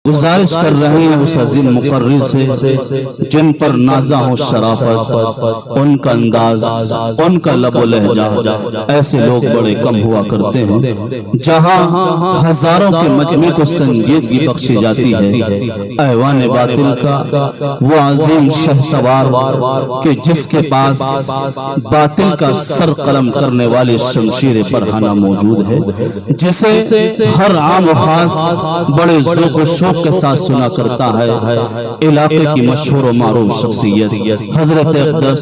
गुजारिश कर रहे हैं उस अजीम मुकर्रिर से जिन पर नाजा हो शराफत, उनका अंदाज, उनका लबो लहजा, ऐसे लोग बड़े कम हुआ करते हैं। जहाँ हजारों के मजमे को संजीदगी बख्शी जाती है, ऐवान बातिल का वो अजीम शहसवार के जिसके पास बातिल का सर कलम करने वाली शमशीर बरहाना मौजूद है, जिसे हर आम खास बड़े ज़ौक़ व शौक़ के साथ सुना करता है। इलाके की मशहूर व मारूफ शख्सियत हजरत अक़दस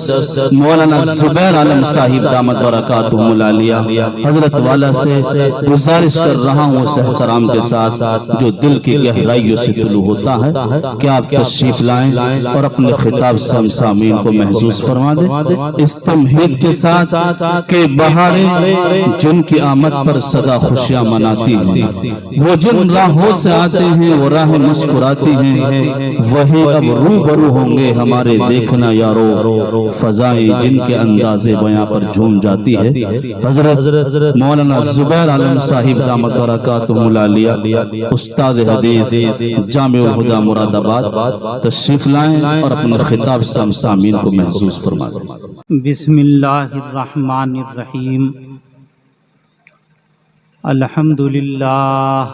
मौलाना ज़ुबैर आलम साहिब दामत बरकातुहुल आलिया हजरत वाला से गुजारिश कर रहा हूँ उस एहतराम के साथ जो दिल की गहराइयों से तुलू होता है कि आप तशरीफ लाएं और अपने खिताब से हम सामीन को महसूस फरमा दें इस तमहीद के साथ के बहारें जिनकी आमद पर सदा खुशियाँ मनाती हैं। वो जिन राहों से आते हैं वो राहें मुस्कुराती हैं, वही अब रूबरू होंगे हमारे देखना यारो। फजाएं जिनके अंदाज़े बयां पर झूम जाती है। हजरत मौलाना ज़ुबैर आलम साहिब दामत बरकातुहुल आलिया उस्ताद हदीस जामिउल हुदा मुरादाबाद तशरीफ लाएं और अपने खिताब से हम सामीन को महसूस फरमा दें। बिस्मिल्लाहिर्रहमानिर्रहीम। अल्हम्दुलिल्लाह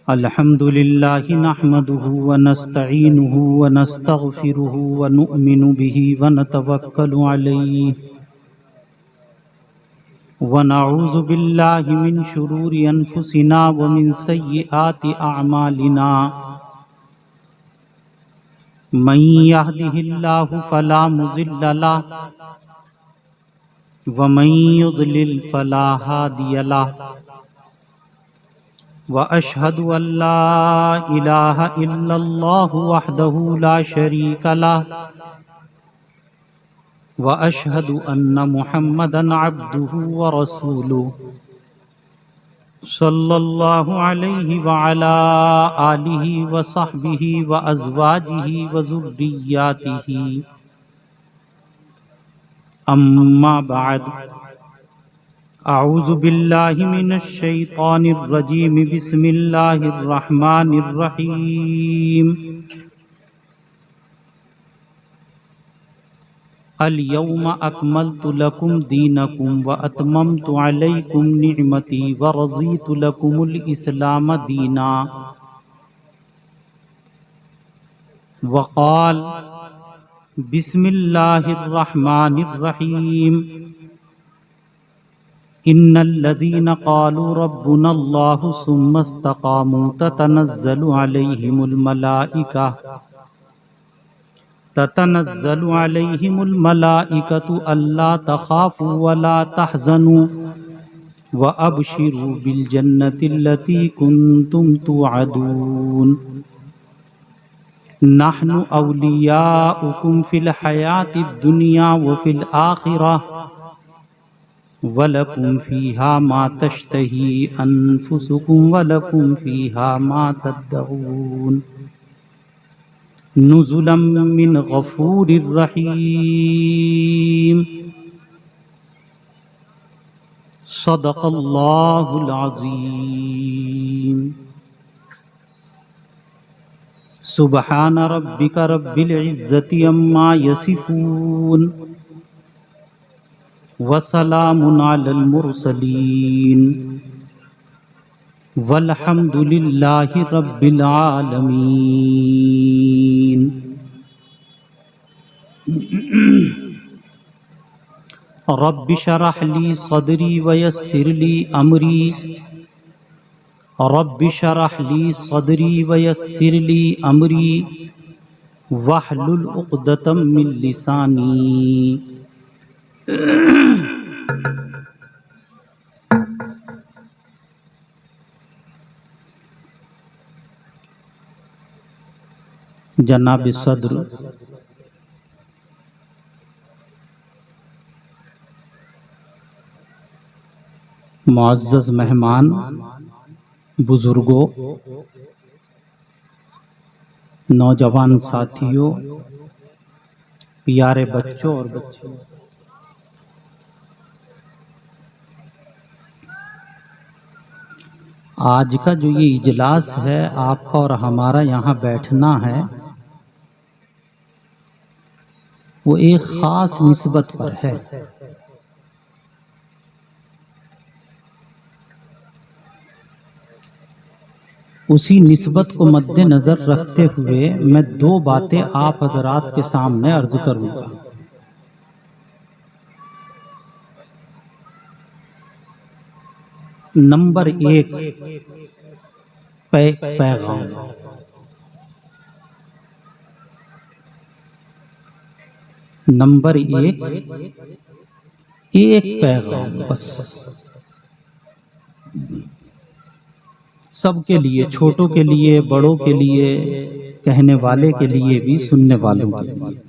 अल्हम्दुलिल्लाहि नहमदुहु व नस्तईनुहु व नस्तगफिरुहु व नुअमिनु बिही व नतवक्कलु अलैहि व नऊज़ु बिल्लाहि मिन शुरूरि अनफुसिना व मिन सय्यिआति अअमालिना। मन यहदिहिल्लाहु फला मुज़िल्ल लहु व मन युज़लिल फला हादिय लहु। व अशहदु अल्ला इलाहा इल्लल्लाहु वहदहु ला शरीक लहु व अशहदु अन्न मुहम्मदन अब्दुहु व रसूलुहु सल्लल्लाहु अलैहि व अला आलिहि व सहबिहि व अज़वाजिहि व ज़ुर्रिय्यातिहि। अम्मा बाद, अऊज़ु बिल्लाहि मिनश शैतानिर रजीम। बिस्मिल्लाहिर रहमानिर रहीम। अल यौमा अकमलतु लकुम दीनकुम व अतममतु अलैकुम निअमती व रज़ीतु लकुमुल इस्लाम दीना। वक़ाल बिस्मिल्लाहिर रहमानिर रहीम। इन्नल्लज़ीना क़ालू रब्बुनल्लाहु सुम्मा इस्तक़ामू ततनज़्ज़लु अलैहिमुल मलाइकतु अल्ला तख़ाफ़ू व ला तहज़नू व अबशिरू बिल जन्नतिल्लती कुन्तुम तुअदून। नहनु औलियाउकुम फ़िल हयातिद दुनिया व फ़िल आखिरह वलकुम फ़ीहा मा तश्तही अनफुसुकुम वलकुम फ़ीहा मा तद्दऊन। नुज़ुलम मिन गफ़ूरिर रहीम। सदक़ल्लाहुल अज़ीम। सुब्हान रब्बिका रब्बिल इज़्ज़ति अम्मा यसिफ़ून वसलामुन अलल मुरसलीन वल्हम्दुलिल्लाहि रब्बिल आलमीन। रब्बि शरह ली सदरी व यस्सिर ली अमरी। रब्बि शरह ली सदरी व यस्सिर ली अमरी वहलुल उक़दतम मिन लिसानी। जनाब सदर मुअज़्ज़ज़ मेहमान, बुजुर्गों, नौजवान साथियों, प्यारे बच्चों और बच्चियों, आज का जो ये इजलास है, आपका और हमारा यहाँ बैठना है, वो एक खास निस्बत पर है। उसी निस्बत को मद्देनजर रखते हुए मैं दो बातें आप हजरात के सामने अर्ज करूंगा। नंबर एक, पैगाम। नंबर एक पैगाम बस, सबके लिए, छोटों के लिए, बड़ों के लिए, कहने वाले के लिए भी, सुनने वालों के लिए।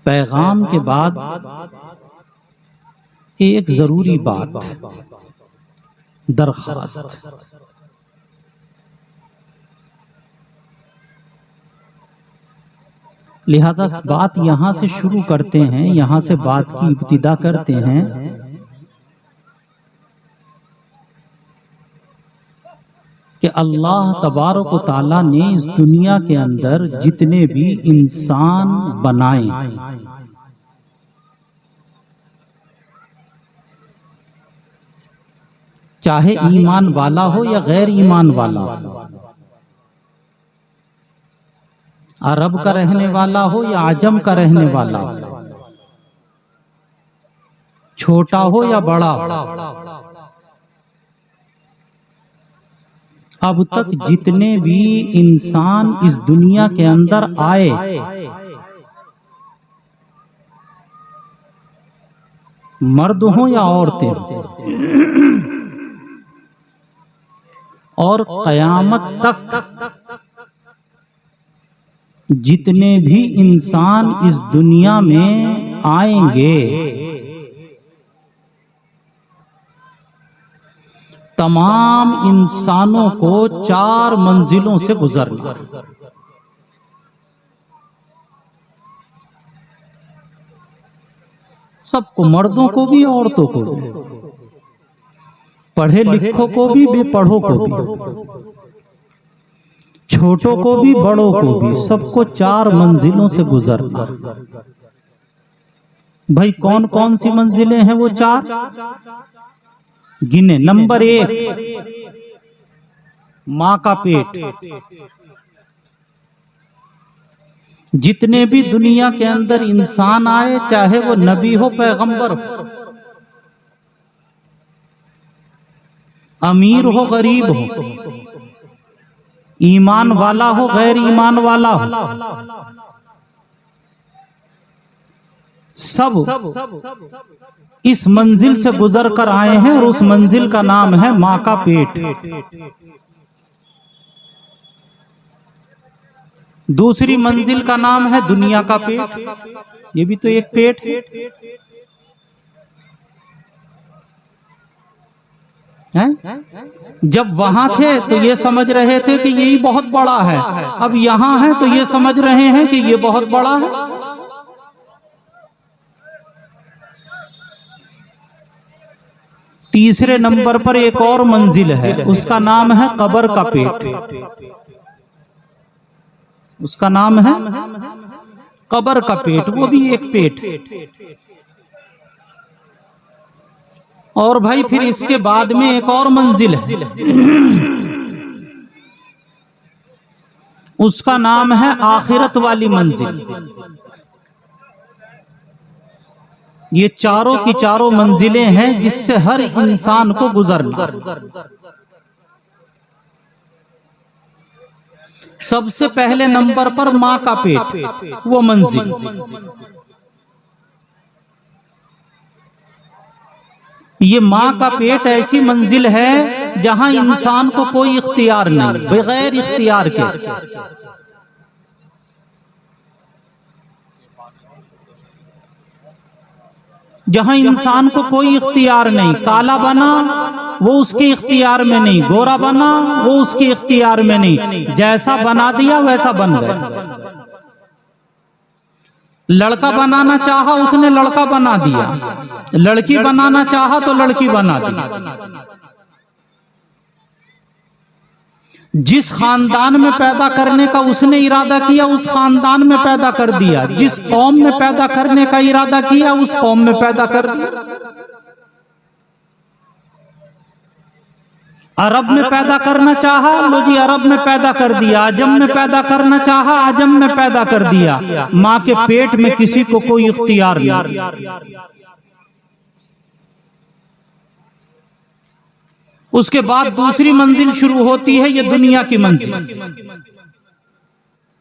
पैगाम के बाद एक जरूरी बात, दरखास्त। लिहाजा बात यहाँ से शुरू करते हैं, यहाँ से बात की इब्तिदा करते हैं कि अल्लाह तबारक व तआला ने इस दुनिया के अंदर जितने भी इंसान बनाए, चाहे ईमान वाला हो या गैर ईमान वाला हो, अरब का रहने वाला हो या आजम का रहने वाला हो, छोटा हो या बड़ा, अब तक जितने भी इंसान इस दुनिया के अंदर आए, मर्द हो या औरतें, और कयामत तक जितने भी इंसान इस दुनिया में आएंगे, तमाम इंसानों को 4 मंजिलों से गुजरना। सबको, मर्दों को भी, औरतों को भी, पढ़े लिखों को भी, बेपढ़ों को भी, छोटों को भी, बड़ों को भी, सबको 4 मंजिलों से गुजरना। भाई कौन कौन सी मंजिलें हैं वो 4? गिने। नंबर 1, माँ का पेट। जितने भी दुनिया के अंदर इंसान आए, चाहे वो नबी हो, पैगंबर हो, अमीर हो, गरीब हो, ईमान वाला हो, गैर ईमान वाला हो, सब इस मंजिल से गुजर कर आए हैं, और उस मंजिल का नाम है माँ का पेट। दूसरी मंजिल का नाम है दुनिया का पेट। ये भी तो एक पेट है। जब वहां थे तो ये समझ रहे थे कि यही बहुत बड़ा है, अब यहां है तो ये समझ रहे हैं कि ये बहुत बड़ा है। तीसरे नंबर पर एक और मंजिल है, उसका नाम है कब्र का पेट। उसका नाम है कब्र का पेट, वो भी एक पेट। और भाई फिर इसके बाद में एक और मंजिल है, उसका नाम है आखिरत वाली मंजिल। ये चारों की चारों मंजिलें हैं जिससे हर इंसान को गुजरना। सबसे पहले नंबर पर माँ का पेट, वो मंजिल। ये माँ का पेट ऐसी मंजिल है जहां इंसान को कोई इख्तियार नहीं, बगैर इख्तियार के। जहां इंसान को कोई इख्तियार नहीं, काला बना वो उसके इख्तियार में नहीं, गोरा बना वो उसके इख्तियार में नहीं, जैसा बना दिया वैसा बन गया। लड़का बनाना चाहा उसने लड़का बना दिया, लड़की बनाना चाहा तो लड़की बना दी। जिस खानदान में पैदा करने का उसने इरादा किया उस खानदान में पैदा कर दिया, जिस कौम में पैदा करने का इरादा किया उस कौम में पैदा कर दिया। अरब में पैदा करना चाहा, लो जी अरब में पैदा कर दिया। आजम में पैदा करना चाहा, आजम में पैदा कर दिया। माँ के पेट में किसी को कोई इख्तियार नहीं। उसके बाद दूसरी मंजिल शुरू होती है, ये दुनिया की मंजिल।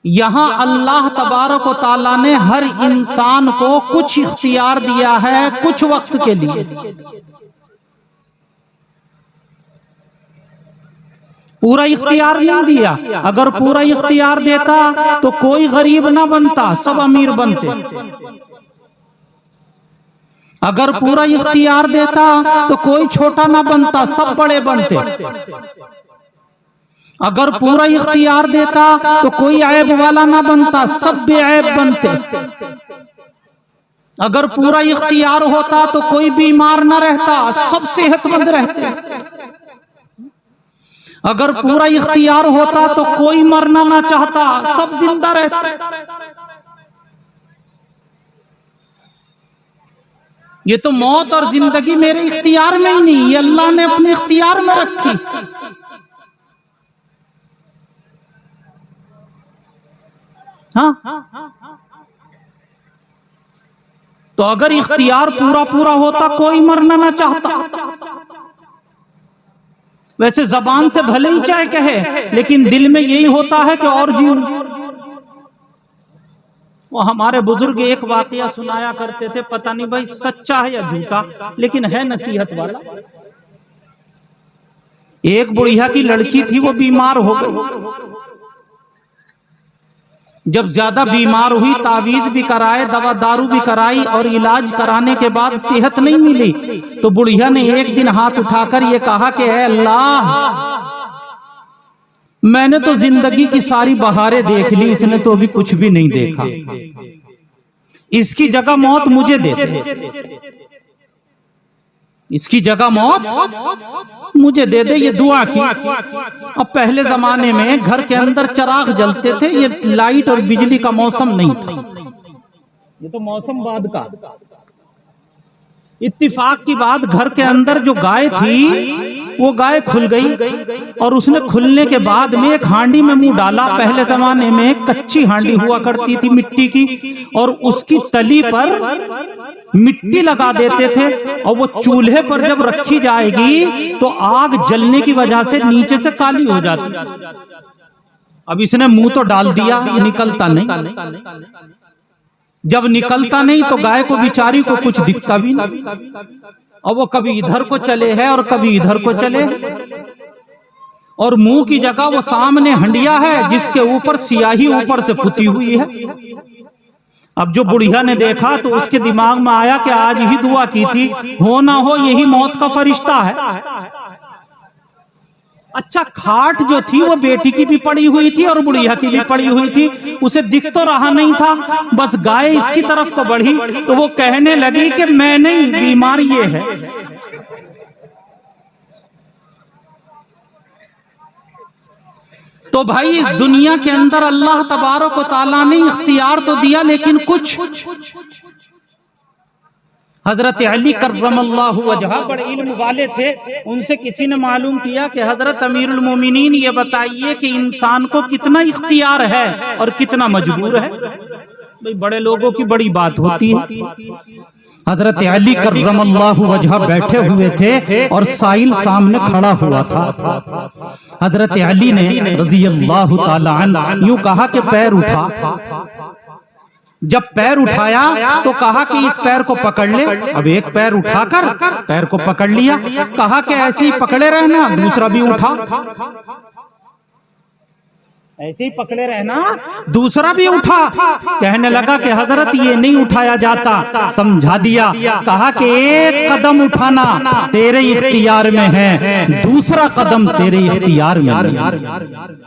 यहां अल्लाह तबारक व तआला ने हर इंसान को कुछ इख्तियार दिया है, कुछ वक्त के लिए। पूरा इख्तियार नहीं दिया। अगर पूरा इख्तियार देता तो कोई गरीब ना बनता, सब अमीर बनते। अगर पूरा इख्तियार देता तो कोई छोटा ना बनता, सब बड़े बनते। अगर पूरा इख्तियार देता तो कोई ऐब वाला ना बनता, सब बेऐब बनते। अगर पूरा इख्तियार होता तो कोई बीमार ना रहता, सब सेहतमंद रहते। अगर पूरा इख्तियार होता तो कोई मरना ना चाहता, सब जिंदा रहते। ये तो मौत और जिंदगी मेरे इख्तियार में ही नहीं, ये अल्लाह ने अपने इख्तियार में रखी। हाँ, तो अगर इख्तियार पूरा पूरा होता कोई मरना ना चाहता। वैसे जबान से भले ही चाहे कहे, लेकिन दिल में यही होता है कि और जीऊं। वो हमारे बुजुर्ग एक वाकया सुनाया करते थे, पता नहीं भाई सच्चा है या झूठा, लेकिन है नसीहत वाला। एक बुढ़िया की लड़की थी, वो बीमार हो गई। जब ज्यादा बीमार हुई, तावीज भी कराए, दवा दारू भी कराई और इलाज कराने के बाद सेहत नहीं मिली, तो बुढ़िया ने एक दिन हाथ उठाकर ये कहा कि ऐ अल्लाह, मैंने तो जिंदगी की सारी बहारें देख ली, इसने तो अभी कुछ भी नहीं देखा। इसकी जगह मौत मुझे दे दे, इसकी जगह मौत मुझे दे दे। ये दुआ की। अब पहले जमाने में घर के अंदर चिराग जलते थे, ये लाइट और बिजली का मौसम नहीं था, ये तो मौसम बाद का। इत्तिफाक की बात, घर के अंदर जो गाय थी वो गाय खुल गई और उसने खुलने के बाद में एक हांडी में मुंह डाला। पहले जमाने में कच्ची हांडी हुआ करती थी मिट्टी की, और उसकी तली पर मिट्टी लगा देते थे, और वो चूल्हे पर जब रखी जाएगी तो आग जलने की वजह से नीचे से काली हो जाती। अब इसने मुंह तो डाल दिया, निकलता नहीं। जब निकलता नहीं तो गाय को बेचारी को कुछ दिखता भी नहीं, और वो कभी इधर को चले है और कभी इधर को चले, और मुंह की जगह वो सामने हंडिया है जिसके ऊपर सियाही ऊपर से पुती हुई है। अब जो बुढ़िया ने देखा तो उसके दिमाग में आया कि आज ही दुआ की थी, हो ना हो यही मौत का फरिश्ता है। अच्छा, खाट जो थी वो बेटी की भी पड़ी हुई थी और बुढ़िया की भी पड़ी हुई थी, उसे दिख तो रहा नहीं था। बस गाय इसकी तरफ को बढ़ी तो वो कहने लगी कि मैं नहीं, बीमार ये है। तो भाई इस दुनिया के अंदर अल्लाह तबारक व तआला ने इख्तियार तो दिया, लेकिन कुछ हजरत अली कर्रमल्लाहु वजहा बड़े इल्म वाले थे, उनसे किसी ने मालूम किया कि हजरत अमीरुल मोमिनीन ये बताइए कि इंसान को कितना इख्तियार है और कितना मजबूर है। भाई बड़े लोगों की बड़ी बात होती है। हजरत अली कर्रमल्लाहु वजहा बैठे हुए थे और साइल सामने खड़ा हुआ था। हजरत अली ने रज़ियल्लाहु ताला अन्हु यूं कहा कि पैर उठा। जब पैर उठाया तो कहा कि इस पैर को पकड़ ले। अब एक पैर उठाकर पैर को पकड़ लिया, कहा कि ऐसे ही पकड़े रहना। दूसरा भी उठा, ऐसे ही पकड़े रहना। दूसरा भी उठा, कहने लगा कि हजरत ये नहीं उठाया जाता। समझा दिया, कहा कि एक कदम उठाना तेरे इख्तियार में है, दूसरा कदम तेरे इख्तियार में नहीं।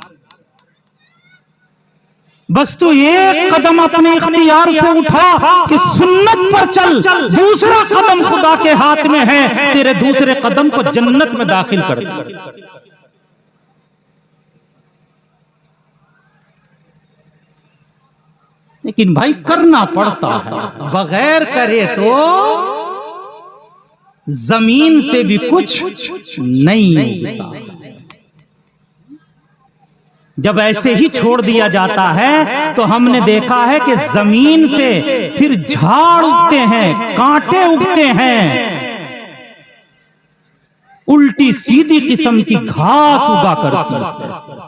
बस तू एक कदम अपने इख्तियार से उठा कि सुन्नत पर चल, दूसरा कदम खुदा के हाथ में है, तेरे दूसरे कदम को जन्नत में दाखिल कर दे। लेकिन भाई करना पड़ता है, बगैर करे तो जमीन से भी कुछ नहीं होता। जब ऐसे ही छोड़ दिया जाता है तो हमने देखा है कि जमीन से फिर झाड़ उगते हैं, कांटे उगते हैं, उल्टी सीधी किस्म की घास उगा करती है।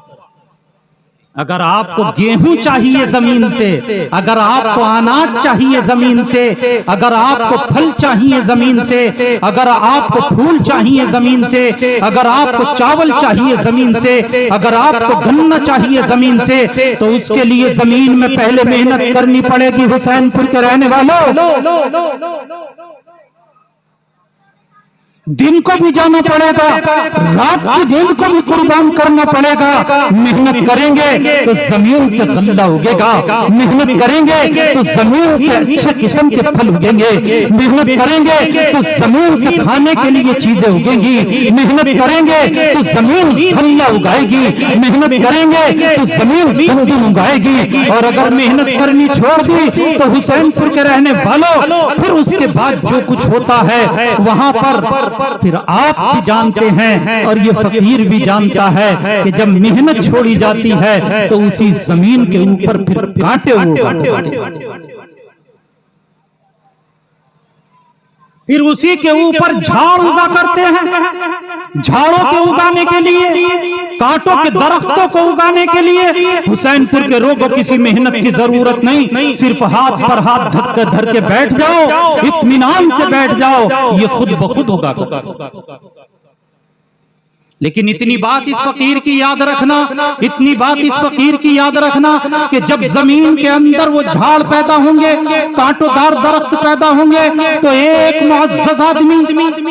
अगर आपको गेहूं चाहिए जमीन से, अगर आपको अनाज चाहिए जमीन से, अगर आपको फल चाहिए जमीन से, अगर आपको फूल चाहिए जमीन से, अगर आपको चावल चाहिए जमीन से, अगर आपको गन्ना चाहिए जमीन से, तो उसके लिए जमीन में पहले मेहनत करनी पड़ेगी। हुसैनपुर के रहने वालों, दिन को भी जाना पड़ेगा, रात की नींद को भी कुर्बान करना पड़ेगा। मेहनत करेंगे तो जमीन से गल्ला उगेगा, मेहनत करेंगे तो जमीन से अच्छे किस्म के फल उगेंगे, मेहनत करेंगे तो जमीन से खाने के लिए चीजें उगेंगी, मेहनत करेंगे तो जमीन गल्ला उगाएगी, मेहनत करेंगे तो जमीन गंदम उगाएगी। और अगर मेहनत करनी छोड़ दी तो हुसैनपुर के रहने वालों, फिर उसके बाद जो कुछ होता है वहां पर फिर आप भी जानते हैं और ये फकीर भी जानता है कि जब मेहनत छोड़ी जाती है तो उसी जमीन के ऊपर फिर कांटे उगते, फिर उसी के ऊपर झाड़ उगा करते हैं। झाड़ों को उगाने के लिए, कांटों के दरख्तों को उगाने के लिए हुसैनपुर के लोगों को किसी मेहनत की जरूरत नहीं, सिर्फ हाथ पर हाथ धर के बैठ जाओ, इत्मीनान से बैठ जाओ, ये खुद ब खुद होगा। लेकिन इतनी बात इस फकीर की याद रखना, इतनी बात इस फकीर की याद रखना कि जब जमीन के अंदर वो झाड़ पैदा होंगे, कांटोदार दरख्त पैदा होंगे, तो एक मुअज़्ज़ज़ आदमी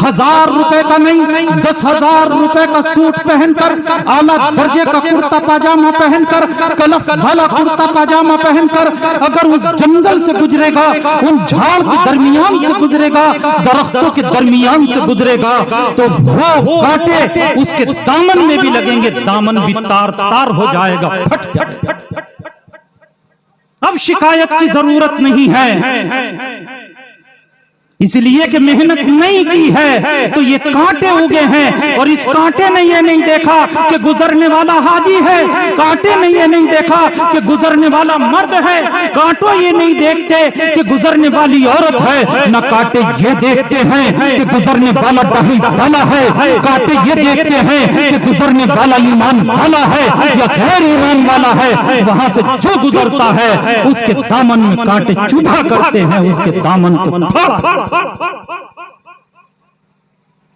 1000 रुपए का नहीं, 10,000 रुपए का सूट पहनकर, आला दर्जे का कुर्ता पाजामा पहनकर, कलफ वाला कुर्ता पाजामा पहनकर अगर उस जंगल से गुजरेगा, उन झाड़ के दरमियान से गुजरेगा, दरख्तों के दरमियान से गुजरेगा, तो वो कांटे उसके दामन में भी लगेंगे, दामन भी तार तार हो जाएगा, फट जाएगा। अब शिकायत की जरूरत नहीं है, इसलिए कि मेहनत नहीं की है तो ये कांटे उगे हैं। और इस कांटे ने ये नहीं देखा कि गुजरने वाला हाजी है, कांटे ने ये नहीं देखा कि गुजरने वाला मर्द है, कांटों ये नहीं देखते कि गुजरने वाली औरत है, न कांटे ये देखते हैं कि गुजरने वाला दाही वाला है, कांटे ये देखते हैं कि गुजरने वाला ईमान वाला है या गैर ईमान वाला है। वहां से जो गुजरता है उसके दामन में कांटे चुभा करते हैं, उसके दामन को।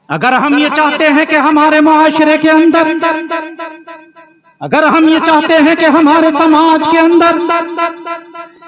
अगर हम ये चाहते हैं कि हमारे मुआशरे के अंदर, अगर हम ये चाहते हैं कि हमारे समाज के अंदर,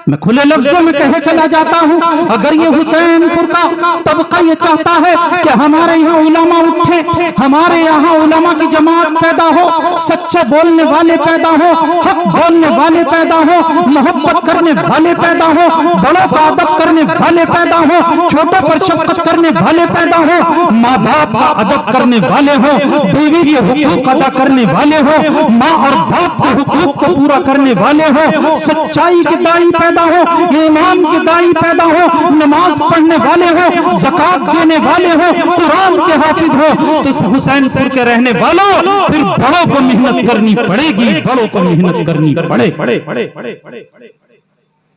मैं खुले लफ्जों में कहे चला जाता हूं, अगर ये हुसैनपुर का तबका ये चाहता है कि हमारे यहाँ उलमा उठे, हमारे यहाँ उलमा की जमात पैदा हो, सच्चे बोलने वाले पैदा हो, हक बोलने वाले पैदा हो, मोहब्बत करने वाले पैदा हो, बड़ों का अदब करने वाले पैदा हो, छोटों पर शफकत करने वाले पैदा हो, माँ बाप का अदब करने वाले हो, बीवी के हुकूक अदा करने वाले हो, माँ और बाप के हुकूक को पूरा करने वाले हो, सच्चाई के दाई पैदा हो, ईमान के दाई पैदा हो, नमाज पढ़ने वाले हो, ज़कात देने वाले हो, कुरान के हाफिज हो, तो हुसैनपुर के रहने वालों फिर बड़ों को मेहनत करनी पड़ेगी, बड़ों को मेहनत करनी पड़े।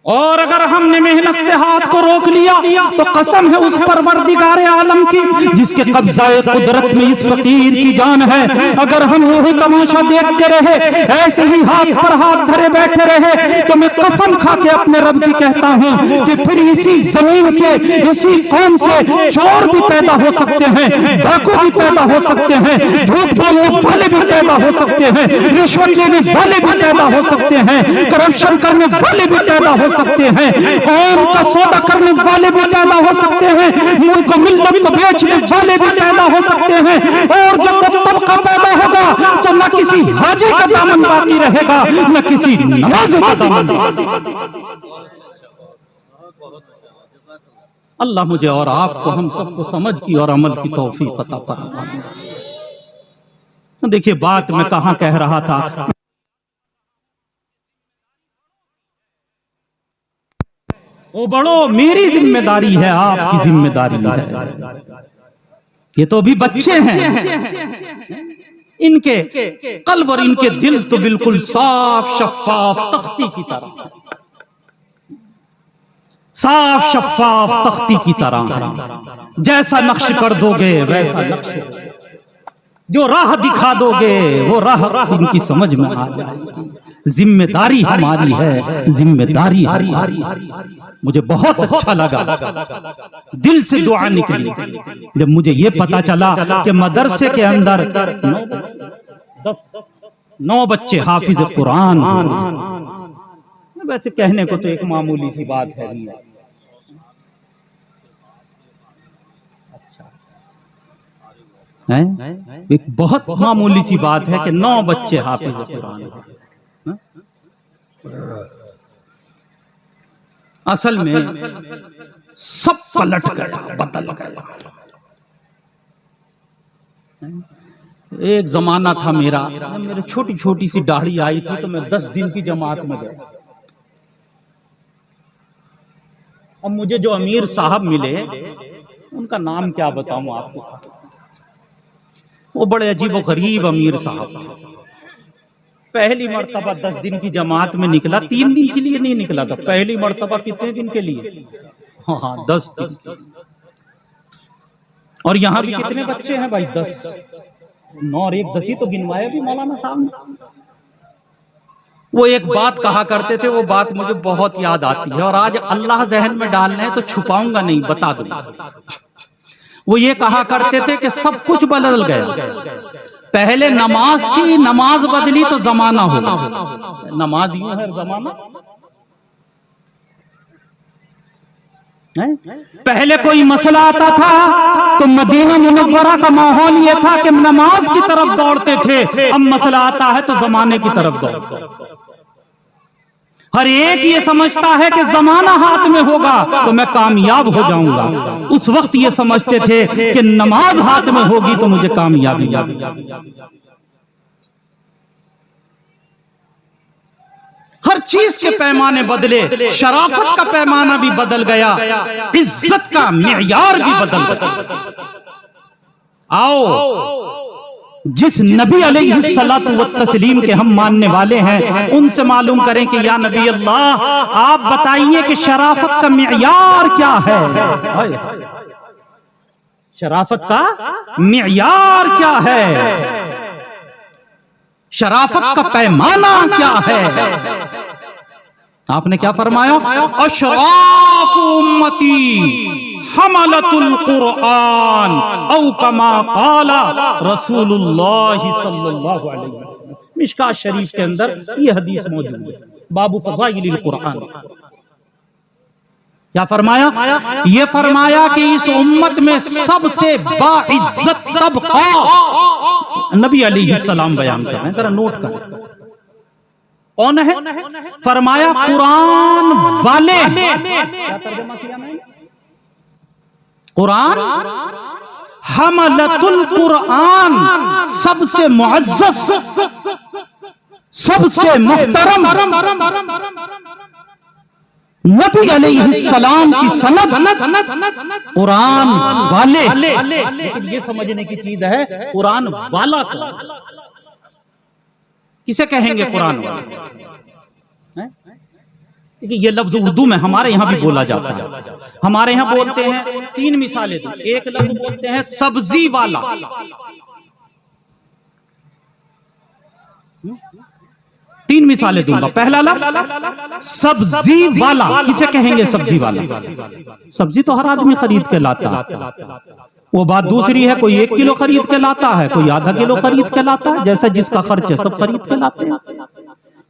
और अगर हमने मेहनत से हाथ को रोक लिया तो कसम है उस परवरदिगार आलम की जिसके कब्ज़ाए कुदरत में इस फकीर की जान है। अगर हम वही तमाशा देखते रहे, ऐसे ही हाथ पर हाथ धरे बैठे रहे, तो मैं कसम खा के अपने रब की कहता हूँ कि फिर इसी जमीन से, इसी कौम से चोर भी पैदा हो सकते हैं, डाकू भी पैदा हो सकते हैं, झूठ बोलने वाले भी पैदा हो सकते हैं, रिश्वत लेने वाले भी पैदा हो सकते हैं, करप्शन करने वाले भी पैदा हो सकते हैं, कौम का सौदा करने वाले भी पैदा हो सकते हैं, मुल्क मिल्लत को बेचने वाले भी पैदा हो सकते हैं। और जब तबका पैदा होगा तो न किसी हाजी का दामन बाकी रहेगा, न किसी नमाज़ी का दामन। अल्लाह मुझे और आपको, हम सबको समझ की और अमल की तौफीक अता फरमाए। देखिए बात मैं कहां कह रहा था, ओ बड़ो मेरी जिम्मेदारी है, आपकी जिम्मेदारी है। ये तो अभी बच्चे हैं, इनके कल्ब और इनके दिल तो बिल्कुल साफ शफाफ तख्ती की तरह, साफ शफाफ तख्ती की तरह। जैसा नक्श कर दोगे वैसा नक्श, जो राह दिखा दोगे वो राह इनकी समझ में आ जाएगी। जिम्मेदारी हमारी है, जिम्मेदारी हमारी। मुझे बहुत अच्छा लगा, दिल से दुआ निकली जब मुझे ये पता चला कि मदरसे के अंदर 9 बच्चे हाफिज कुरान। वैसे कहने को तो एक मामूली सी बात है, एक बहुत मामूली सी बात है कि 9 बच्चे हाफिज कुरान। असल में सब पलट गया, बदल गया। एक जमाना था मेरा, मेरे छोटी छोटी सी दाढ़ी आई थी तो मैं 10 दिन की जमात में गया। अब मुझे जो अमीर साहब मिले, उनका नाम क्या बताऊं आपको, वो बड़े अजीब व गरीब अमीर साहब। पहली मर्तबा 10 दिन की जमात में निकला, 3 दिन के लिए नहीं निकला था, पहली मर्तबा कितने दिन के लिए? हाँ 10 दिन। और यहाँ भी कितने बच्चे हैं भाई? 10, 9 और 1 10 ही तो गिनवाया भी मौलाना साहब ने। वो एक बात कहा करते थे, वो बात मुझे बहुत याद आती है और आज अल्लाह जहन में डालना है तो छुपाऊंगा नहीं, बता दूंगा। वो ये कहा करते थे कि सब कुछ बदल गया, पहले नमाज थी, नमाज बदली तो जमाना होगा। नमाज यूं है, जमाना पहले कोई मसला आता था तो मदीना मुनव्वरा का माहौल ये था कि नमाज की तरफ दौड़ते थे, अब मसला आता है तो जमाने की तरफ दौड़ते। हर एक ये समझता है कि जमाना हाथ में होगा तो मैं कामयाब हो जाऊंगा। उस वक्त ये समझते थे कि नमाज हाथ में होगी तो मुझे कामयाबी। हर चीज के पैमाने बदले, शराफत का पैमाना भी बदल गया, इज्जत का मियार भी बदल गया। आओ जिस नबी अलैहिस्सलातु वत्तस्लीम के हम मानने वाले हैं, उनसे मालूम करें कि या नबी अल्लाह, आप बताइए कि शराफत का मियार क्या है? शराफत का मियार क्या है? शराफत का पैमाना क्या है? आपने क्या फरमाया? अशराफ उम्मती हमलतुल कुरआन औ कमा काला रसूलुल्लाह सल्लल्लाहु अलैहि वसल्लम। मिशकात शरीफ के अंदर ये हदीस मौजूद है, बाबू फज़ाइलिल कुरआन। क्या फरमाया? ये फरमाया कि इस उम्मत में सबसे बाइज्जत तबका, नबी अलैहिस्सलाम बयान कर रहे हैं, जरा नोट करें कौन है? फरमाया कुरान वाले। क्या तर्जुमा किया मैंने? कुरान हमलतुल कुरान, सबसे मुअज़्ज़ज़, सबसे मुहतरम नबी अलैहिस्सलाम की सनद कुरान वाले। लेकिन ये समझने की चीज है, कुरान वाला किसे कहेंगे? कुरान वाला। ये लफ्ज उर्दू में हमारे यहाँ भी बोला जाता है। हमारे यहाँ बोलते हैं, 3 मिसालें दूं। एक लफ्ज बोलते हैं सब्जी वाला, 3 मिसालें दूंगा। पहला लफ्ज सब्जी वाला, किसे कहेंगे? सब्जी वाला। सब्जी तो हर आदमी खरीद के लाता है, वो बात दूसरी है, कोई 1 किलो खरीद के लाता है, कोई आधा किलो खरीद के लाता है, जैसा जिसका खर्च है सब खरीद के लाते हैं।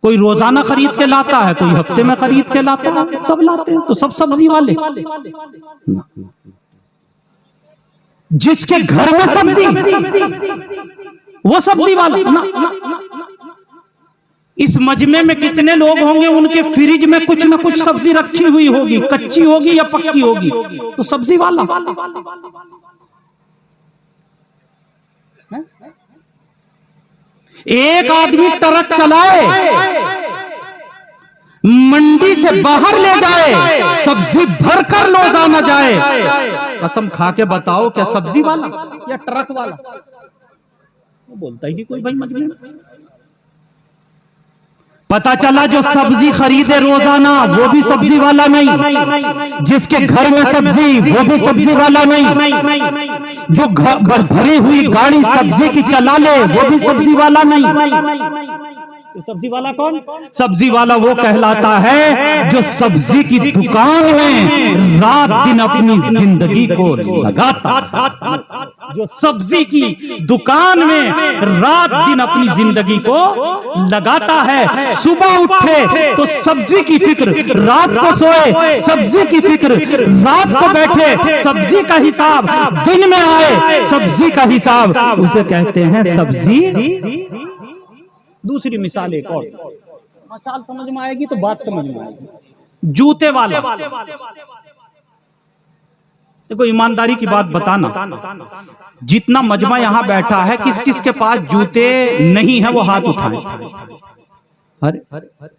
कोई रोजाना खरीद के लाता है, कोई हफ्ते में खरीद के लाता है, सब लाते हैं। तो सब सब्जी वाले। जिसके घर में सब्जी वो सब्जी वाला ना। इस मजमे में कितने लोग होंगे उनके फ्रिज में कुछ ना कुछ सब्जी रखी हुई होगी, कच्ची होगी या पक्की होगी, तो सब्जी वाला। एक आदमी ट्रक चलाए, मंडी से बाहर ले जाए, सब्जी भर कर रोजाना जाए, कसम खा के बताओ क्या सब्जी वाला या ट्रक वाला? वो बोलता ही नहीं कोई भाई मजमे में। पता चला जो सब्जी खरीदे रोजाना वो भी सब्जी वाला नहीं, जिसके घर में सब्जी वो भी सब्जी वाला नहीं, जो घर भरी हुई गाड़ी सब्जी की चला ले वो भी सब्जी वाला नहीं। सब्जी वाला कौन? सब्जी वाला वो कहलाता है जो सब्जी की दुकान में रात दिन अपनी जिंदगी को लगाता, जो सब्जी की दुकान में रात दिन अपनी जिंदगी को लगाता है। सुबह उठे तो सब्जी की फिक्र, रात को सोए सब्जी की फिक्र, रात को बैठे सब्जी का हिसाब, दिन में आए सब्जी का हिसाब, उसे कहते हैं सब्जी। दूसरी मिसाल एक और, मिसाल समझ में आएगी तो बात समझ में आएगी। जूते वाले। देखो ईमानदारी की बात बताना, जितना मजमा यहां बैठा है, किस किस के पास जूते नहीं है वो हाथ उठाए। अरे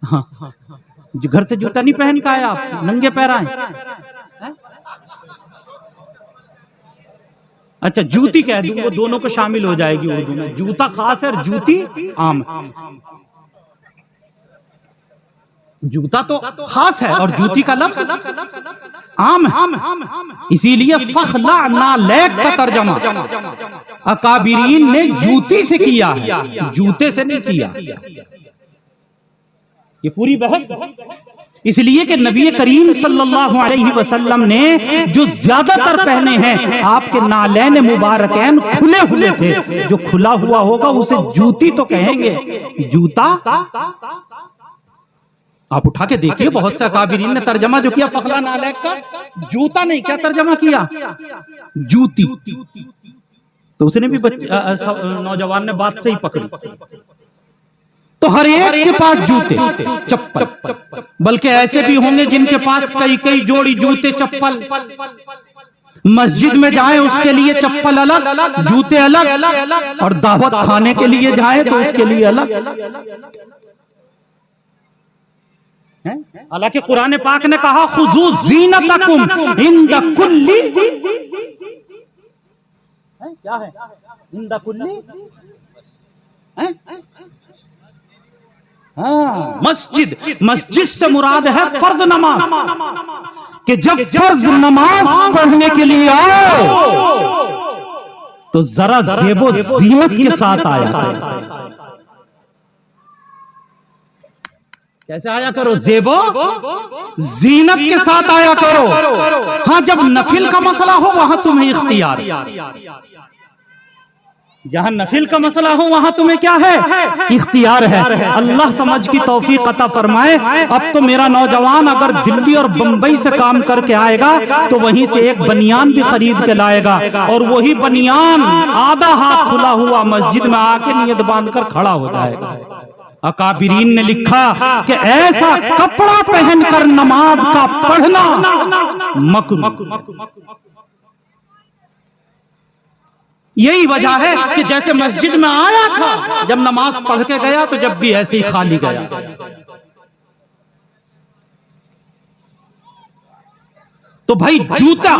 हाँ, घर से जूता नहीं पहन के आए आप, नंगे पैर आए? अच्छा, जूती कह दूं वो दोनों को शामिल हो जाएगी उर्दू में। जूता खास है और जूती आम। जूता तो खास है और जूती का लफ्ज आम है। इसीलिए फखला नालैक का तर्जमा अकाबिरीन ने जूती से किया है, जूते से नहीं किया। ये पूरी बहस इसलिए कि नबी करीम सल्लल्लाहु अलैहि वसल्लम ने जो ज्यादातर पहने हैं आपके नालैन मुबारकैन खुले हुए थे। जो खुला हुआ होगा उसे जूती तो कहेंगे, जूता। आप उठा के देखिए, बहुत से अकाबिरीन ने तर्जमा जो किया फखला नालैक का, जूता नहीं, क्या तर्जमा किया? जूती। तो उसने भी नौजवान ने बात सही पकड़ी। तो हर एक के पास जूते चप्पल, बल्कि ऐसे भी होंगे जिनके पास कई कई जोड़ी जूते चप्पल। मस्जिद में जाए उसके लिए चप्पल अलग, जूते अलग, और दावत खाने के लिए जाए तो उसके लिए अलग। हालांकि कुरान पाक ने कहा खुजू ज़ीनतकुम इंद कुल्ली, क्या है इंद कुल्ली? मस्जिद, मस्जिद से मुराद है फर्ज नमाज, कि जब फर्ज नमाज पढ़ने के लिए आओ तो जरा ज़ेबो ज़ीनत के साथ आया। कैसे आया करो? ज़ेबो ज़ीनत के साथ आया करो। हाँ, जब नफिल का मसला हो वहां तुम्हें इख्तियार, जहां नफिल का मसला हो वहां तुम्हें क्या है? इख्तियार है। अल्लाह समझ की तौफीक अता फरमाए। अब तो मेरा नौजवान अगर दिल्ली और बंबई से काम करके आएगा तो वहीं से एक बनियान भी खरीद के लाएगा, और वही बनियान आधा हाथ खुला हुआ मस्जिद में आके नियत बांधकर खड़ा हो जाएगा। अकाबिरीन ने लिखा कि ऐसा कपड़ा पहनकर नमाज का पढ़ना मकरूह। यही वजह है कि जैसे मस्जिद में आया था, जब नमाज पढ़ के गया तो जब भी ऐसे ही खाली गया। तो भाई जूता,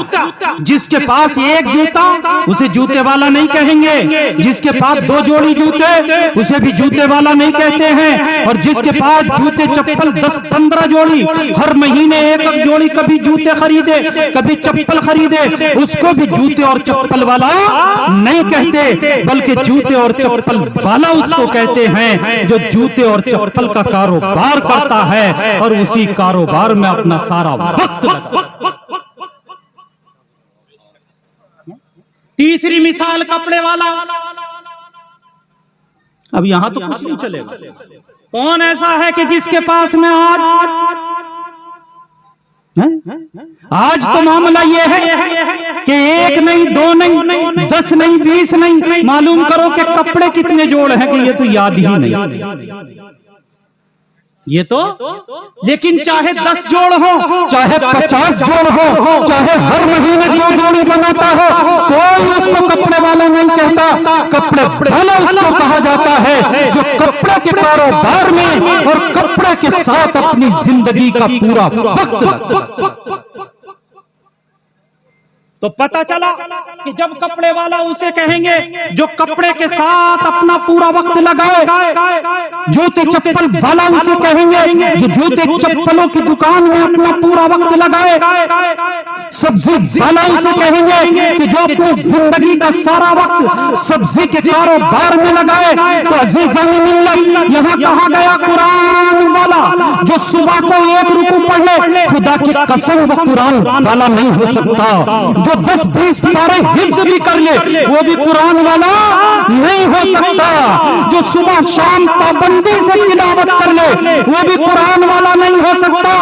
जिसके पास एक जूता उसे जूते वाला नहीं कहेंगे, जिसके पास दो जोड़ी जूते उसे भी जूते वाला नहीं कहते हैं, और जिसके पास जूते चप्पल 10-15 जोड़ी हर महीने एक जोड़ी कभी जूते खरीदे कभी चप्पल खरीदे, उसको भी जूते और चप्पल वाला नहीं कहते, बल्कि जूते और चप्पल वाला उसको कहते हैं जो जूते और चप्पल का कारोबार करता है और उसी कारोबार में अपना सारा वक्त। तीसरी मिसाल कपड़े वाला। अब यहां तो कुछ नहीं चलेगा, कौन ऐसा है कि जिसके पास में आज तो मामला ये है कि 1 नहीं 2 नहीं 10 नहीं 20 नहीं, मालूम करो कि कपड़े कितने जोड़ हैं कि ये तो याद ही नहीं। ये तो लेकिन चाहे 10 जोड़ हो, चाहे 50 जोड़ हो, चाहे हर महीने 2 जोड़ी बनाता हो, कोई उसको कपड़े वाला नहीं कहता, कपड़े वाला उसको कहा जाता है जो कपड़े के कारोबार में और कपड़े के साथ अपनी जिंदगी का पूरा वक्त लगता है। तो पता चला कि जब कपड़े वाला उसे कहेंगे जो कपड़े के साथ अपना पूरा वक्त लगाए, जूते चप्पल वाला उसे कहेंगे जो जूते चप्पलों की दुकान में अपना पूरा वक्त लगाए, सब्जी वाला उसे कहेंगे कि जो अपनी जिंदगी का सारा वक्त सब्जी के कारोबार में लगाए। तो अजीज़ान मिल्लत, यहाँ कहा गया कुरान वाला जो सुबह को 1 रुकू पढ़ ले, खुदा की कसम वो कुरान वाला नहीं हो सकता। 10-20 पारे हिफ्ज भी कर ले, वो भी कुरान वाला नहीं हो सकता। जो सुबह शाम पाबंदी से तिलावत कर ले, वो भी कुरान वाला नहीं हो सकता।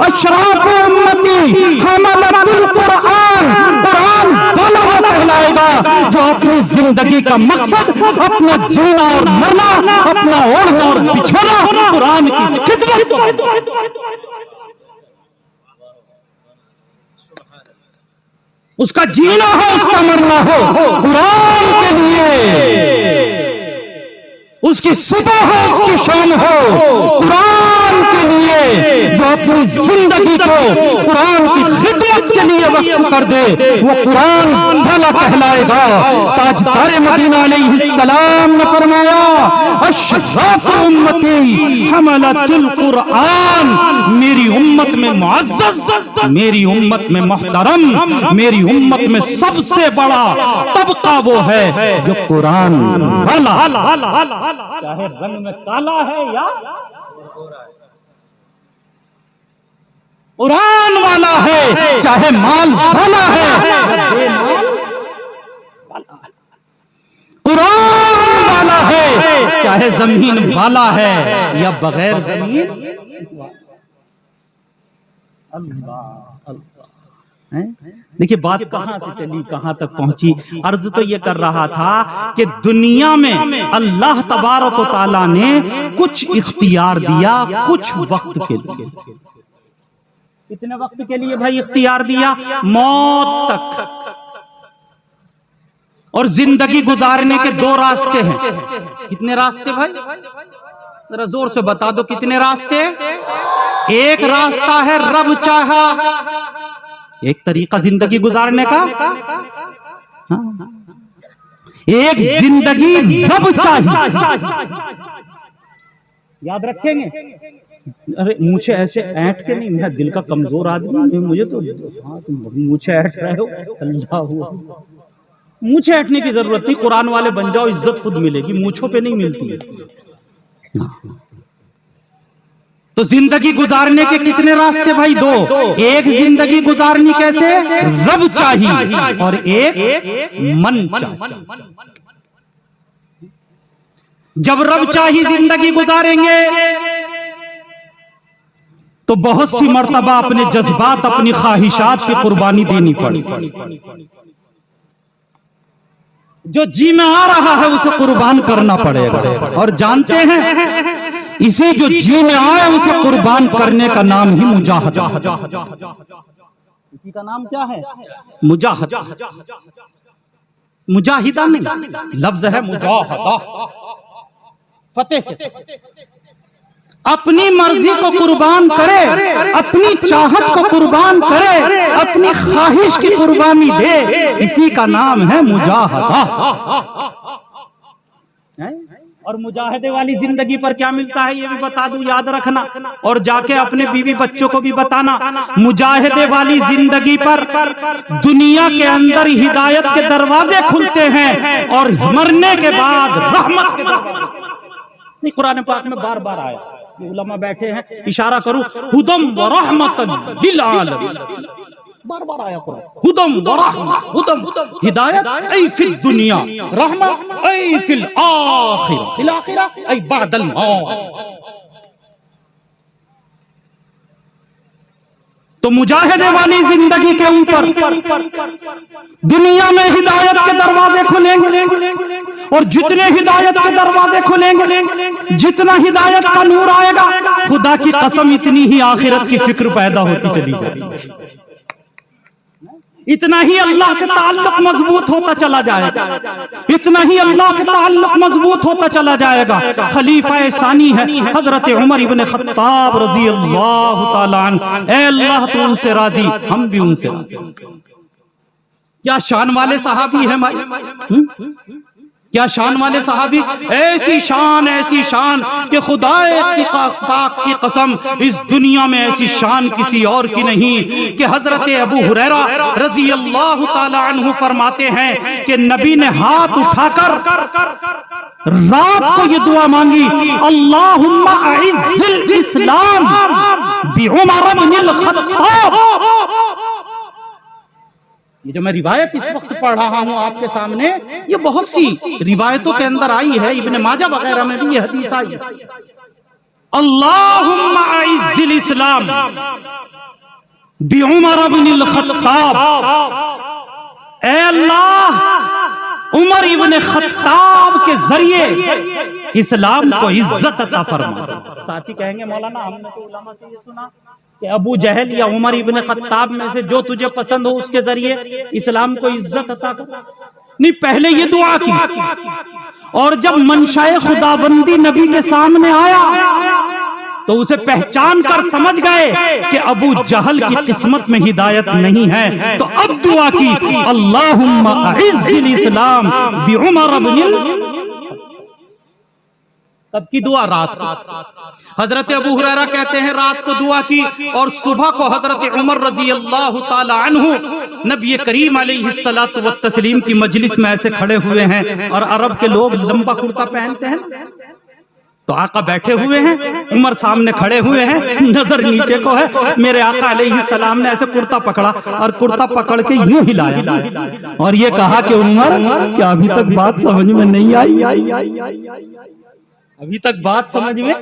अशराफ उम्मती हमलतुल कुरान, कुरान वाला वो कहलाएगा जो अपनी जिंदगी का मकसद अपना जीना और मरना, अपना ओढ़ना और बिछोना कुरान की खिदमत, उसका जीना हो उसका मरना हो कुरान के लिए, उसकी सुबह हो उसकी शाम हो कुरान के लिए। जो अपनी जिंदगी को कुरान की खिदमत के लिए वक्फ कर दे वो कुरान वाला कहलाएगा। ताजदार मदीना अलैहिस्सलाम ने फरमाया अशराफ उम्मती हमलतुल कुरान, मेरी उम्मत में मुअज़्ज़ज़, मेरी उम्मत में मुहतरम, मेरी उम्मत में सबसे बड़ा तबका वो है जो कुरान वाला, चाहे रंग में काला है या कुरान वाला है, चाहे माल वाला है, कुरान वाला है, चाहे जमीन वाला है या बगैर जमीन। देखिए बात कहां से चली कहां तक पहुंची। अर्ज तो ये कर रहा था कि दुनिया में अल्लाह तबारक व तआला ने कुछ इख्तियार दिया कुछ वक्त के लिए। कितने वक्त के लिए भाई इख्तियार दिया? मौत तक। और जिंदगी गुजारने के 2 रास्ते हैं। कितने रास्ते भाई? जरा जोर से बता दो कितने रास्ते? एक रास्ता है रब चाहा, एक तरीका जिंदगी गुजारने का। एक जिंदगी रब चाहिए, याद रखेंगे। अरे मुझे ऐसे ऐंठ के नहीं, मैं दिल का कमजोर आदमी, मुझे तो मुझे ऐंठ रहे हो, अल्लाह हुआ, मुझे ऐंठने की जरूरत नहीं। कुरान वाले बन जाओ, इज्जत खुद मिलेगी, मूछों पे नहीं मिलती है। तो जिंदगी गुजारने के कितने रास्ते भाई? 2। एक जिंदगी गुजारनी कैसे? रब चाहिए और एक मन चाहिए। जब रब चाहिए जिंदगी गुजारेंगे तो बहुत सी मर्तबा अपने जज्बात अपनी ख्वाहिशात की कुर्बानी देनी पड़ेगी। जो जी में आ रहा है उसे कुर्बान करना पड़ेगा। और जानते हैं इसे जो जी में आए उसे कुर्बान करने का नाम ही मुजाहदा। इसी का नाम क्या है? मुजाहदा। मुजाहिदा नहीं, लफ्ज है मुजाहदा। फतेह। अपनी मर्जी को कुर्बान करे, अपनी चाहत को कुर्बान करे, अपनी ख्वाहिश की कुर्बानी दे, इसी का नाम है मुजाहदा। और मुजाहिदे वाली जिंदगी पर क्या मिलता है ये भी बता दूं, याद रखना। और जाके अपने बीवी बच्चों को भी बताना। मुजाहिदे वाली जिंदगी पर दुनिया के अंदर हिदायत के दरवाजे खुलते हैं और मरने के बाद रहमत के दरवाजे। नहीं, कुरान पाक में बार बार आया, ये उलमा बैठे हैं, इशारा करूं, हुदम व रहमतन लिल आलमीन, बार बार आया कुरान। हुदम व रहमत, हुदम हिदायत ऐ फिल दुनिया, रहमत ऐ फिल आखिरह, फिल आखिरह ऐ बअदल मौत। तो मुजाहिदे वाली जिंदगी के ऊपर दुनिया में हिदायत के दरवाजे खुलेंगे, और जितने हिदायत के दरवाजे खुलेंगे, जितना हिदायत का नूर आएगा, खुदा की कसम इतनी ही आखिरत की फिक्र पैदा होती चली जाएगी, इतना ही अल्लाह से ताल्लुक मजबूत होता चला जाएगा, इतना ही अल्लाह से ताल्लुक मजबूत होता चला जाएगा। खलीफा सानी है हजरत उमर इब्ने खत्ताब रजी अल्लाह ताला अन्हु। ऐ अल्लाह तू उनसे राजी, हम भी उनसे राजी। क्या शान वाले सहाबी है भाई, क्या शान वाले सहाबी, ऐसी शान कि खुदाए पाक की कसम इस दुनिया में ऐसी शान किसी और की नहीं कि हजरत अबू हुरैरा रजी अल्लाह ताला अन्हु फरमाते हैं कि नबी ने हाथ उठाकर रात को ये दुआ मांगी, अल्लाहुम्मा अइज़्ज़िल इस्लाम बि उमर इब्निल खत्ताब। ये जो मैं रिवायत इस वक्त पढ़ रहा हूं आपके सामने, ये बहुत सी रिवायतों के अंदर आई है, इब्ने माजा वगैरह में भी ये हदीस आई है। अल्लाहुम्मा अइज़्ज़िल इस्लाम बि उमर इब्निल खत्ताब। ऐ अल्लाह, उमर इब्ने खत्ताब के जरिए इस्लाम को इज्जत अता फरमा। साथी कहेंगे मौलाना हमने तो उलमा से ये सुना कि अबू जहल या उमर इब्ने खत्ताब में से जो तुझे पसंद हो उसके जरिए इस्लाम को इज्जत अता कर। नहीं, पहले ये दुआ की, और जब मंशाए खुदाबंदी नबी के सामने आया तो उसे पहचान कर समझ गए कि अबू जहल की किस्मत में हिदायत नहीं है, तो अब दुआ की, अल्लाहुम्मा अइज़्ज़िल इस्लाम बि उमर इब्निल। तब की दुआ रात को। हजरत अबू हुरैरा कहते हैं रात को दुआ की, और सुबह को हजरत उमर रज़ी अल्लाह ताला अन्हु नबी करीम अलैहिस्सलातु व तस्लीम की मजलिस में ऐसे खड़े हुए हैं, और अरब के लोग लंबा कुर्ता पहनते हैं, तो आका बैठे हुए हैं, उमर सामने खड़े हुए हैं, नजर नीचे को है। मेरे आका अलैहिस्सलाम ने ऐसे कुर्ता पकड़ा और कुर्ता पकड़ के यूं हिलाया और ये कहा कि उमर, क्या अभी तक बात समझ में नहीं आई? अभी तक बात समझ में?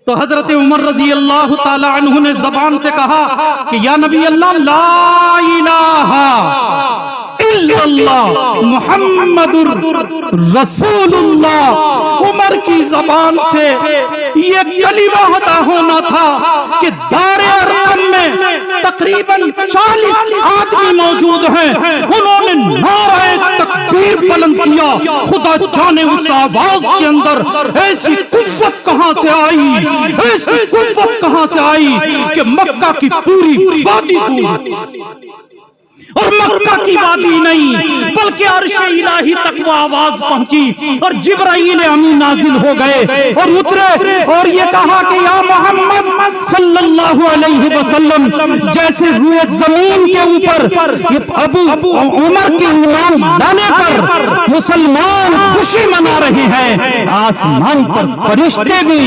तो हजरत उमर रज़ी अल्लाह ताला अन्हु ने जबान से कहा कि या नबी अल्लाह, ला इलाहा इल्लल्लाह मुहम्मदुर रसूलुल्लाह। उमर की जबान से ये कलिमा अदा होना था कि दारे अरकम में तकरीबन 40 आदमी मौजूद हैं, उन्होंने नारे तकबीर बुलंद किया। खुदा जाने उस आवाज के अंदर ऐसी कुव्वत कहां से आई, ऐसी कुव्वत कहां से आई कि मक्का की पूरी वादी गूंजी। और मक्का की वादी नहीं बल्कि अर्श इलाही तक वो आवाज पहुंची, और जिब्राईल अमीन नाजिल हो गए और उतरे, और ये कहा कि या मोहम्मद सल्लल्लाहु अलैहि वसल्लम, जैसे रूए जमीन के ऊपर ये अबू उमर के ईमान लाने पर मुसलमान खुशी मना रहे हैं, आसमान पर फरिश्ते भी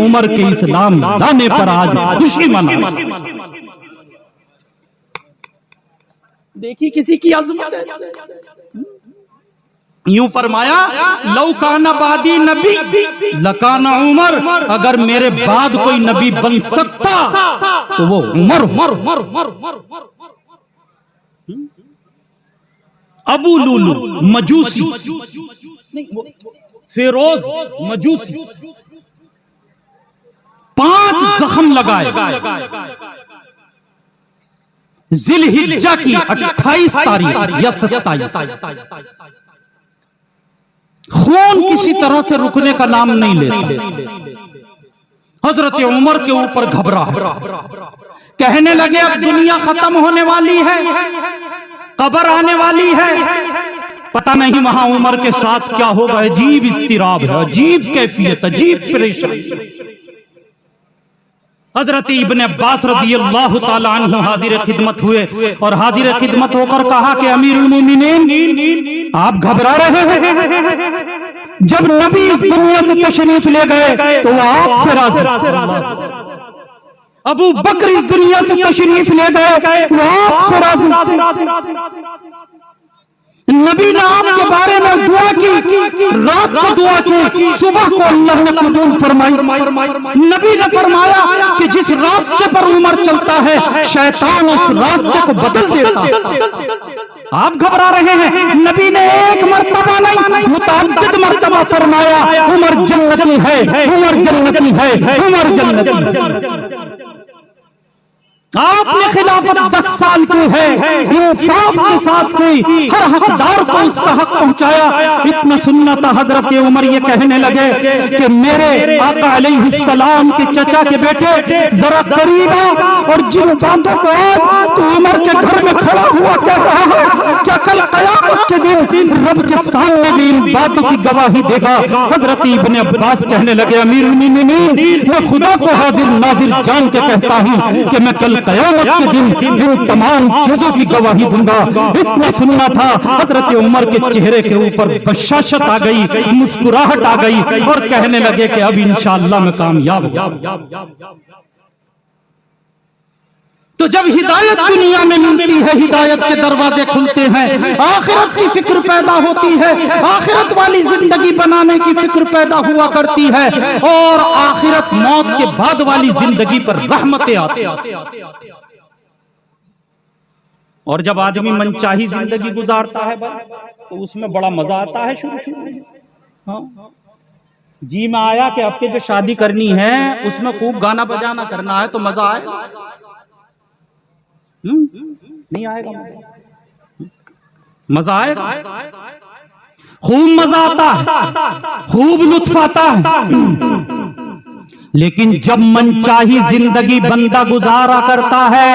उमर के इस्लाम लाने पर आज खुशी मना रहे हैं। देखी किसी की अज़मत है। यूं फरमाया, लौ काना बादी नबी लकाना उमर, अगर मेरे बाद कोई नबी बन सकता तो वो उमर। अबू लुलू मजूसी, फिरोज मजूसी, 5 जख्म लगाए जिलहिज्जा की 28 तारीख या 27। खून किसी तरह से रुकने का नाम नहीं लेता। हजरत उमर के ऊपर घबरा, कहने लगे अब दुनिया खत्म होने वाली है, कब्र आने वाली है। पता नहीं वहां उमर के साथ क्या होगा। अजीब इस्तिराब है, अजीब कैफियत, अजीब परेशानी। हजरत इब्ने अब्बास रज़ी अल्लाह ताला अन्हु हाजिर खिदमत हुए, और हाजिर खिदमत होकर कहा कि अमीरुल मोमिनीन, आप घबरा रहे हैं? जब नबी इस दुनिया से तशरीफ ले गए तो वो आपसे राज़ी। अबू बकर इस दुनिया से तशरीफ ले गए, वो आपसे राज़ी। नबी ने आपके बारे में दुआ की, रात को दुआ की, सुबह को अल्लाह ने कबूल फरमाई। नबी ने फरमाया कि जिस रास्ते पर उमर चलता है शैतान उस रास्ते को बदल देता। आप घबरा रहे हैं, नबी ने एक मर्तबा नहीं मुतअद्दिद मर्तबा फरमाया उमर जन्नती है, उमर जन्नती है, उमर जन्नती। आपने खिलाफत 10 साल की है, इंसाफ के साथ की, हर हकदार को उसका हक पहुंचाया। इतना सुनना था, हजरत उमर ये कहने लगे कि मेरे आका अलैहिस्सलाम के चचा के बेटे जरा करीब आ और जिन बातों को आज तू उमर के घर में खड़ा हुआ कह रहा है, क्या कल क़यामत के दिन रब के सामने भी इन बातों की गवाही देगा। हजरत इब्ने अब्बास कहने लगे अमीरुल मोमिनीन, मैं खुदा को हाजिर नाजिर जान के कहता हूँ कि मैं कल क़यामत के दिन इन तमाम चीजों की गवाही दूंगा। इतना सुनना था, हजरत उमर के चेहरे के ऊपर बशाशत आ गई, मुस्कुराहट आ गई और कहने लगे कि अब इंशाअल्लाह मैं कामयाब हूं। तो जब हिदायत दुनिया में मिलती है, हिदायत के दरवाजे खुलते हैं, आखिरत की फिक्र पैदा होती है, आखिरत वाली जिंदगी बनाने की फिक्र पैदा हुआ करती है और आखिरत मौत के बाद वाली जिंदगी पर रहमतें आती हैं। और जब आदमी मनचाही जिंदगी गुजारता है तो उसमें बड़ा मजा आता है। शुरू में हाँ जी में आया कि आपके जो शादी करनी है उसमें खूब गाना बजाना करना है तो मजा आएगा, नहीं आएगा? मजा आएगा, खूब मजा आता है, खूब लुत्फ आता है। लेकिन जब मनचाही जिंदगी बंदा गुजारा करता है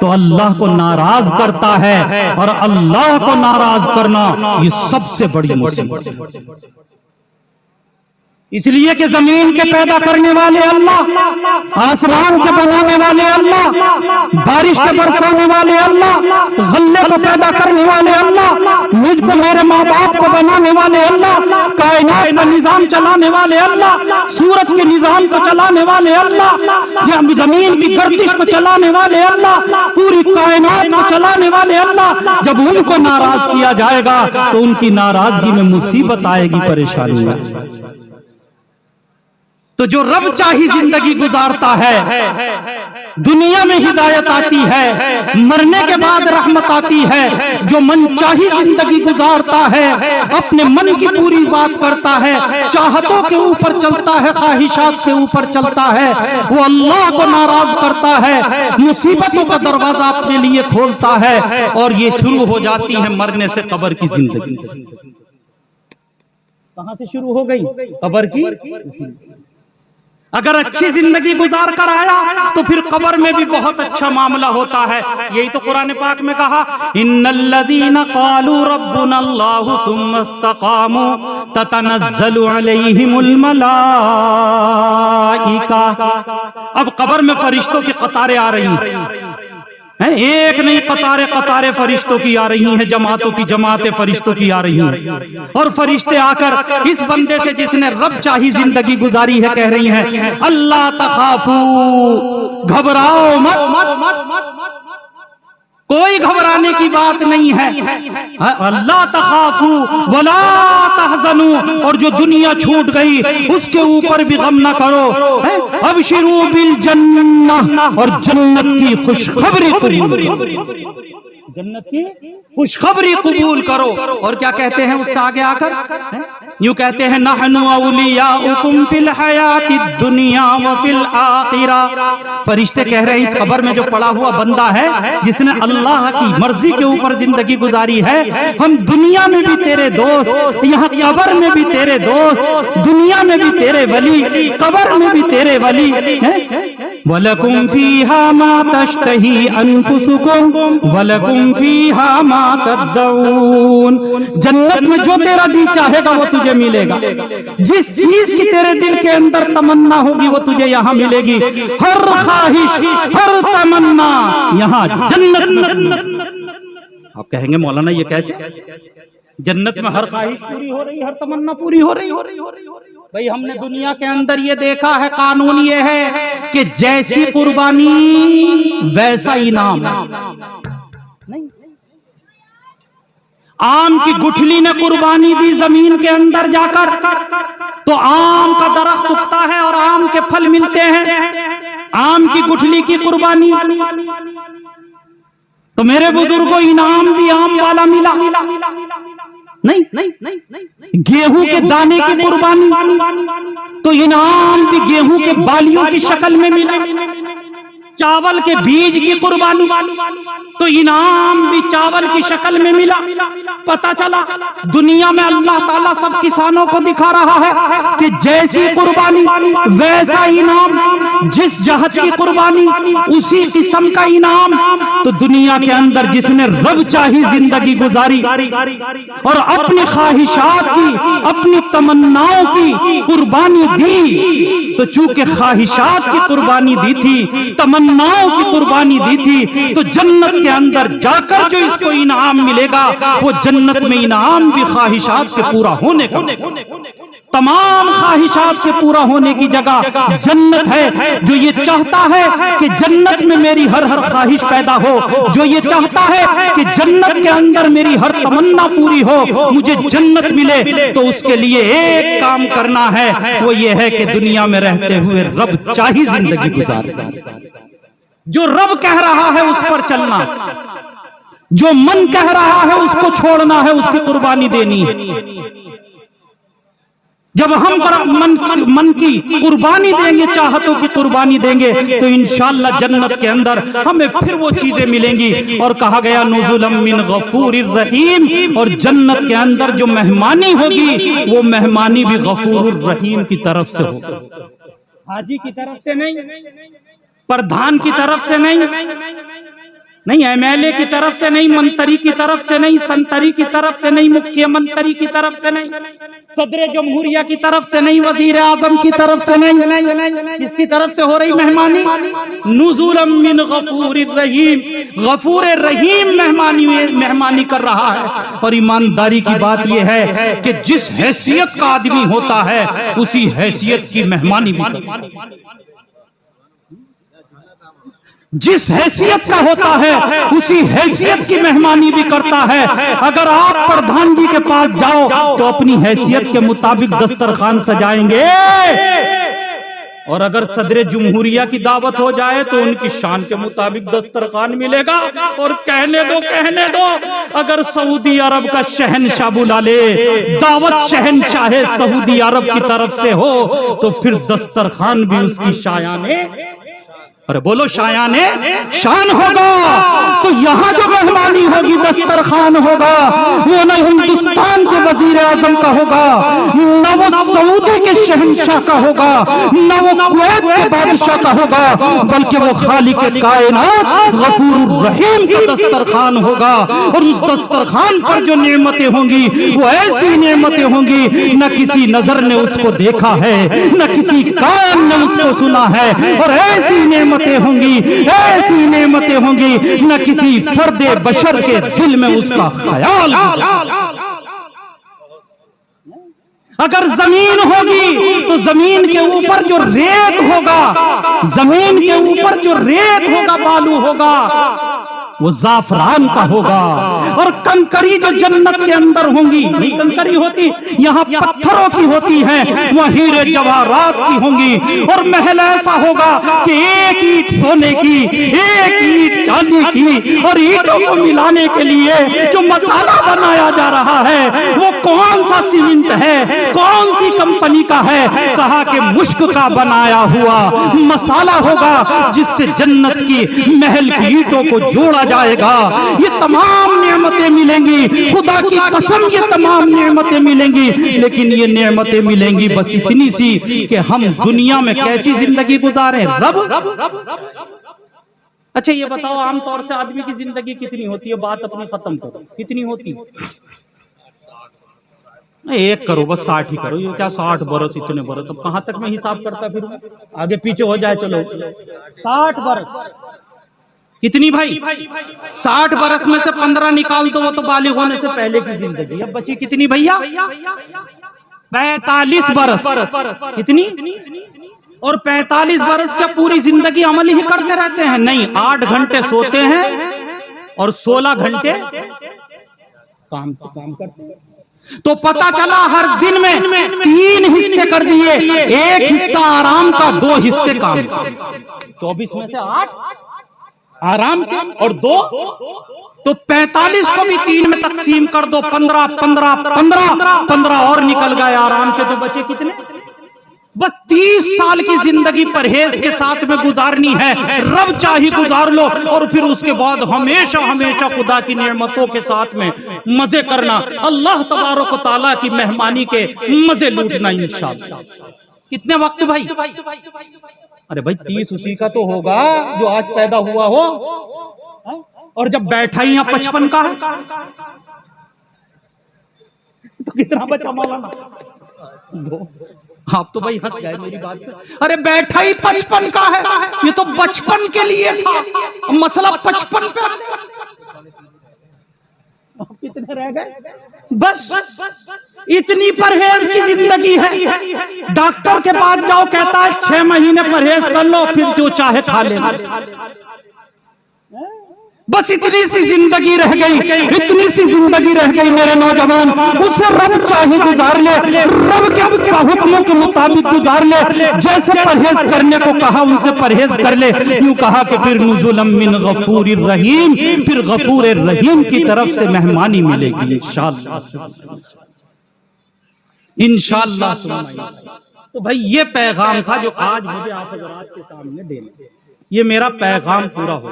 तो अल्लाह को नाराज करता है, और अल्लाह को नाराज करना ये सबसे बड़ी मुसीबत। इसलिए कि जमीन के पैदा करने वाले अल्लाह, आसमान के बनाने वाले अल्लाह, बारिश के बरसाने वाले अल्लाह, गल्ले को पैदा करने वाले अल्लाह, मुझको मेरे माँ बाप को बनाने वाले अल्लाह, कायनात का निजाम चलाने वाले अल्लाह, सूरज के निजाम को चलाने वाले अल्लाह, जमीन की गर्दिश को चलाने वाले अल्लाह, पूरी कायनात को चलाने वाले अल्लाह, जब उनको नाराज किया जाएगा तो उनकी नाराजगी में मुसीबत आएगी, परेशानी आएगी। तो जो रब चाही जिंदगी गुजारता है, दुनिया में हिदायत आती है, मरने के बाद रहमत आती है। जो मन चाही जिंदगी गुजारता है, अपने मन की पूरी बात करता है, चाहतों के ऊपर चलता है, ख्वाहिशात के ऊपर चलता है, वो अल्लाह को नाराज करता है, मुसीबतों का दरवाजा अपने लिए खोलता है, और ये शुरू हो जाती है मरने से कब्र की जिंदगी। कहां से शुरू हो गई? कब्र की। अगर अच्छी जिंदगी गुजार कर आया तो फिर कब्र में भी बहुत अच्छा मामला होता है। यही तो कुरान पाक में कहा, इन्नल्लज़ीना क़ालू रब्बुनल्लाहु सुम्मा इस्तक़ामू ततनज़्ज़लु अलैहिमुल मलाइका। अब कब्र में फरिश्तों की कतारें आ रही हैं, एक नहीं कतारे कतारे फरिश्तों की आ रही हैं, जमातों की जमातें फरिश्तों की आ रही हैं, और फरिश्ते आकर इस बंदे से जिसने रब चाही जिंदगी गुजारी है कह रही हैं, अल्लाह तखाफू, घबराओ मत, कोई घबराने की बात नहीं है। अल्लाह तखाफू वला तहज़नू, और जो दुनिया छूट गई उसके ऊपर भी गम न करो। अबशिरू बिल जन्नह, और जन्नत की खुशखबरी कबूल, जन्नत की खुशखबरी कबूल करो। और क्या कहते हैं उससे आगे आकर? यूं कहते हैं, नहनु औलियाउकुम फिल हयातिद दुनिया व फिल आखिरा। फरिश्ते कह रहे हैं इस कब्र में जो पड़ा हुआ बंदा है, जिसने अल्लाह की मर्जी के ऊपर जिंदगी गुजारी है, हम दुनिया में भी तेरे दोस्त, यहाँ कब्र में भी तेरे दोस्त, दुनिया में भी तेरे वली, कब्र में भी तेरे वली। वलकुम फीहा मा तश्तही अनफुसुकुम वलकुम फीहा मा तद्दऊन। जन्नत में जो तेरा जी चाहेगा वो तुझे मिलेगा, जिस चीज की तेरे दिल के अंदर तमन्ना होगी वो तुझे यहाँ मिलेगी। हर ख्वाहिश, हर तमन्ना यहाँ जन्नत। आप कहेंगे मौलाना ये कैसे? जन्नत में हर ख्वाहिश पूरी हो रही, हर तमन्ना पूरी हो रही। भाई हमने दुनिया के अंदर ये देखा है, कानून ये है कि जैसी कुर्बानी वैसा इनाम। नहीं, आम की गुठली ने कुर्बानी दी जमीन के अंदर जाकर, तो आम का दरख्त उगता है और आम के फल मिलते हैं। आम की गुठली की कुर्बानी, तो मेरे बुजुर्गों इनाम भी आम वाला मिला। नहीं, गेहूं के दाने की कुर्बानी, तो इनाम भी गेहूं के बालियों की शक्ल में मिला। चावल के बीज की कुर्बानी, तो इनाम भी चावल की शक्ल में मिला। पता चला दुनिया में अल्लाह ताला सब किसानों को दिखा रहा है कि जैसी कुर्बानी वैसा इनाम, जिस जहत की कुर्बानी उसी किस्म का इनाम। तो दुनिया के अंदर जिसने रब चाही जिंदगी गुजारी और अपनी ख्वाहिशात की, अपनी तमन्नाओं की कुर्बानी दी, तो चूंकि ख्वाहिशात की कुर्बानी दी थी, तमन्नाओं की कुर्बानी दी थी, तो जन्नत के अंदर जाकर जो इसको इनाम मिलेगा वो जन्नत में इनाम भी ख्वाहिशात के पूरा होने का। तमाम ख्वाहिशात के पूरा होने की जगह जन्नत है। जो ये चाहता है कि जन्नत में मेरी हर ख्वाहिश पैदा हो, जो ये चाहता है कि जन्नत के अंदर मेरी हर तमन्ना पूरी हो, मुझे जन्नत मिले, तो उसके लिए एक काम करना है, वो ये है कि दुनिया में रहते हुए रब चाही जिंदगी गुजारे। जो रब कह रहा है उस पर चलना, जो मन कह रहा है उसको छोड़ना है, उसकी कुर्बानी देनी है। जब हम मन की कुर्बानी देंगे, चाहतों की कुर्बानी देंगे, तो इंशाअल्लाह जन्नत के अंदर हमें फिर वो चीजें मिलेंगी। और कहा गया नुज़ुलम मिन गफूरिर रहीम, और जन्नत के अंदर जो मेहमानी होगी वो मेहमानी भी गफूरुर रहीम की तरफ से होगी। हाजी की तरफ से नहीं, प्रधान की तरफ से नहीं, एमएलए की तरफ से नहीं, मंत्री की तरफ से नहीं, संतरी की तरफ से नहीं, मुख्यमंत्री की तरफ से नहीं, सदर जमहूरिया की तरफ से नहीं, वजीर आजम की तरफ से नहीं। किसकी तरफ से हो रही मेहमानी? नुज़ुलम मिन गफूरिर रहीम, गफूर रहीम मेहमानी कर रहा है। और ईमानदारी की बात यह है कि जिस हैसियत का आदमी होता है उसी हैसियत की मेहमानी भी, जिस हैसियत का होता है उसी हैसियत की मेहमानी भी करता है। अगर आप प्रधान जी के पास जाओ तो अपनी हैसियत के मुताबिक दस्तरखान सजाएंगे, और अगर सदर जमहूरिया की दावत हो जाए तो उनकी शान के मुताबिक दस्तरखान मिलेगा। और कहने दो, अगर सऊदी अरब का शहनशाह बुला ले, दावत शहनशाह सऊदी अरब की तरफ से हो, तो फिर दस्तरखान भी उसकी शायाने, अरे बोलो शायाने शान होगा। तो यहाँ जो मेहमानी होगी, दस्तरखान होगा, वो न हिंदुस्तान के वजीर आजम का होगा, न वो सऊदी के शहनशाह का होगा, न वो कुवैत के बादशाह का होगा, बल्कि वो खालिक कायनात गफूरुर रहीम का दस्तरखान होगा। और उस दस्तरखान पर जो नेमतें होंगी वो ऐसी नेमतें होंगी, न किसी नजर ने उसको देखा है, न किसी कान ने उसको सुना है। और ऐसी नेमतें होंगी, ऐसी नेमतें होंगी, न किसी फर्दे बशर के दिल में उसका ख्याल। अगर जमीन होगी तो जमीन के ऊपर जो रेत होगा, जमीन के ऊपर जो रेत होगा, बालू होगा, वो जाफरान का होगा। और कंकरी जो जन्नत के अंदर होंगी, नहीं कंकरी होती, यहाँ पत्थरों की होती हैं, वह हीरे जवाहरात की होंगी। और महल ऐसा होगा कि एक ईंट सोने की, एक ईंट चांदी की, और ईंटों को मिलाने के लिए जो मसाला बनाया जा रहा है वो कौन सा सीमेंट है, कौन सी कंपनी का है? कहा कि मुश्क का बनाया हुआ मसाला होगा, जिससे जन्नत की महल की ईंटों को जोड़ा जाएगा। ये तमाम नेमतें मिलेंगी, खुदा की कसम ये तमाम नेमतें मिलेंगी। लेकिन ये नेमतें मिलेंगी बस इतनी सी कि हम दुनिया में कैसी जिंदगी गुजारें। रब अच्छा ये बताओ, आमतौर से आदमी की जिंदगी कितनी होती है? बात अपनी खत्म करो, कितनी होती है? एक करो बस, 60 ही करो। ये क्या 60 बरस, इतने बरस, अब कहां तक मैं हिसाब करता फिर? आगे पीछे हो जाए, चलो 60 बरस कितनी भाई? 60 बरस में से 15 निकाल दो, वो तो बालिग होने से पहले की जिंदगी। अब बची कितनी भैया? 45 बरस। कितनी? और 45 बरस क्या पूरी जिंदगी अमल ही करते रहते हैं? नहीं, 8 घंटे सोते हैं और 16 घंटे काम करते हैं। तो पता चला हर दिन में 3 हिस्से कर दिए, एक हिस्सा आराम का, 2 हिस्से काम का। 24 में से 8 आराम के और 2, तो 45 को भी 3 में तकसीम कर दो, 15 15 15 15 और निकल गए आराम के, तो बचे कितने? बस 30 साल की जिंदगी परहेज के साथ में गुजारनी है, रब चाहे गुजार लो, और फिर उसके बाद हमेशा हमेशा खुदा की नेमतों के साथ में मजे करना, अल्लाह तबारक व तआला की मेहमानी के मजे लूटना इंशाअल्लाह। कितने वक्त भाई? अरे भाई 30 उसी का तो होगा जो आज पैदा हुआ हो, और जब बैठा ही 55 का है तो कितना बचा मौलाना? 2। आप तो भाई हंस गए मेरी बात पे। अरे बैठा ही 55 का है, ये तो बचपन के लिए था, मसला 55 पे। कितने रह गए? बस इतनी परहेज की जिंदगी है। डॉक्टर के पास जाओ, कहता है 6 महीने परहेज कर लो, फिर जो चाहे खा लेना। बस इतनी सी जिंदगी रह गई, इतनी सी जिंदगी रह गई मेरे नौजवान, उसे रब चाहे गुजार ले, रब के हुक्मों के मुताबिक गुजार ले। जैसे परहेज करने को कहा उनसे परहेज कर ले, यूं कहा कि फिर नुज़ुलम मिन गफूरिर रहीम, फिर गफूर रहीम की तरफ से मेहमानी मिलेगी इंशाअल्लाह, इंशाअल्लाह। तो भाई ये पैगाम था जो आज मुझे आप हज़रात के सामने देना, ये मेरा पैगाम पूरा हो।